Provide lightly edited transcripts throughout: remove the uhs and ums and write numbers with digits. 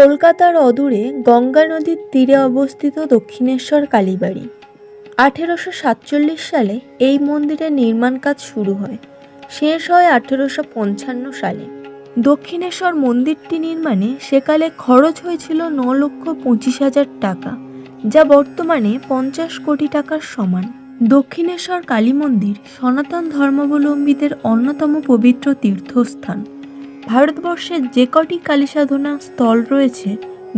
কলকাতার অদূরে গঙ্গা নদীর তীরে অবস্থিত দক্ষিণেশ্বর কালীবাড়ি। 1847 সালে এই মন্দিরের নির্মাণ কাজ শুরু হয়, শেষ হয় 1855 সালে। দক্ষিণেশ্বর মন্দিরটি নির্মাণে সেকালে খরচ হয়েছিল 9,25,000 টাকা, যা বর্তমানে 50 কোটি টাকার সমান। দক্ষিণেশ্বর কালী মন্দির সনাতন ধর্মাবলম্বীদের অন্যতম পবিত্র তীর্থস্থান। ভারতবর্ষের যে কটি কালী সাধনা স্থল রয়েছে,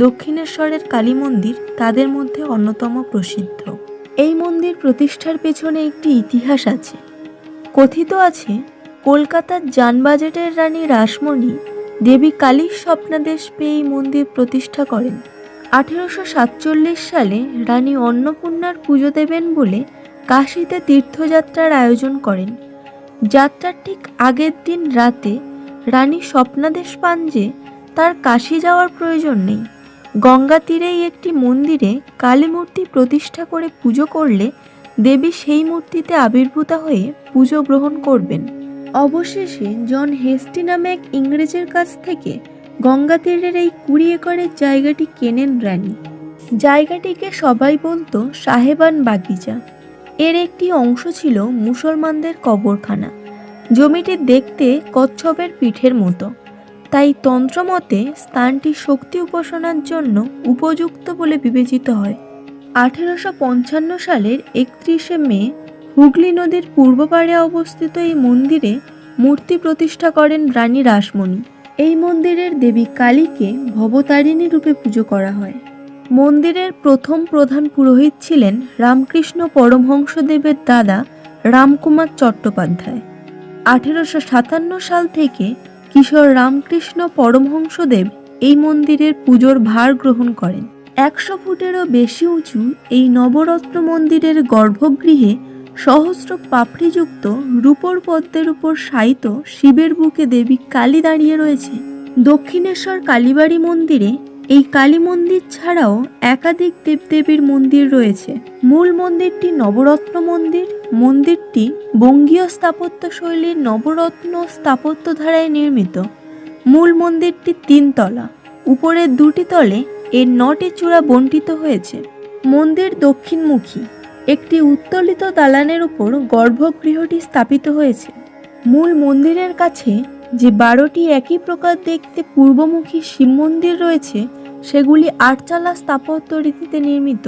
দক্ষিণেশ্বরের কালী মন্দির তাদের মধ্যে অন্যতম প্রসিদ্ধ। এই মন্দির প্রতিষ্ঠার পেছনে একটি ইতিহাস আছে। কথিত আছে, কলকাতার জানবাজেটের রানী রাসমণি দেবী কালীর স্বপ্নাদেশ পেয়ে এই মন্দির প্রতিষ্ঠা করেন। 1847 সালে রানী অন্নপূর্ণার পুজো দেবেন বলে কাশীতে তীর্থযাত্রার আয়োজন করেন। যাত্রার ঠিক আগের দিন রাতে রানী স্বপ্নাদেশ পান যে তার কাশী যাওয়ার প্রয়োজন নেই, গঙ্গা তীরেই একটি মন্দিরে কালী মূর্তি প্রতিষ্ঠা করে পুজো করলে দেবী সেই মূর্তিতে আবির্ভূতা হয়ে পুজো গ্রহণ করবেন। অবশেষে জন হেস্টি নামে এক ইংরেজের কাছ থেকে গঙ্গা তীরের এই 20 একরের জায়গাটি কেনেন রানী। জায়গাটিকে সবাই বলতো সাহেবান বাগিচা। এর একটি অংশ ছিল মুসলমানদের কবরখানা। জমিটি দেখতে কচ্ছপের পিঠের মতো, তাই তন্ত্রমতে স্থানটি শক্তি উপাসনার জন্য উপযুক্ত বলে বিবেচিত হয়। 1855 সালের 31শে মে হুগলি নদীর পূর্ব পাড়ে অবস্থিত এই মন্দিরে মূর্তি প্রতিষ্ঠা করেন রানী রাসমণি। এই মন্দিরের দেবী কালীকে ভবতারিণী রূপে পুজো করা হয়। মন্দিরের প্রথম প্রধান পুরোহিত ছিলেন রামকৃষ্ণ পরমহংসদেবের দাদা রামকুমার চট্টোপাধ্যায়। 1857 সাল থেকে কিশোর রামকৃষ্ণ পরমহংসদেব এই মন্দিরের পুজোর ভার গ্রহণ করেন। 100 ফুটেরও বেশি উঁচু এই নবরত্ন মন্দিরের গর্ভগৃহে সহস্র পাপড়িযুক্ত রূপোর পদ্মের উপর শায়িত শিবের বুকে দেবী কালী দাঁড়িয়ে রয়েছে। দক্ষিণেশ্বর কালীবাড়ি মন্দিরে এই কালী মন্দির ছাড়াও একাধিক দেবদেবীর মন্দির রয়েছে। মূল মন্দিরটি নবরত্ন মন্দির। মন্দিরটি বঙ্গীয় স্থাপত্য শৈলীর নবরত্ন স্থাপত্য ধারায় নির্মিত। মূল মন্দিরটি 3 তলা, উপরের 2টি তলে এর 9টি চূড়া বণ্টিত হয়েছে। মন্দির দক্ষিণমুখী। একটি উত্তোলিত দালানের উপর গর্ভগৃহটি স্থাপিত হয়েছে। মূল মন্দিরের কাছে যে 12টি একই প্রকার দেখতে পূর্বমুখী শিব মন্দির রয়েছে, সেগুলি 8 চালা স্থাপত্য রীতিতে নির্মিত।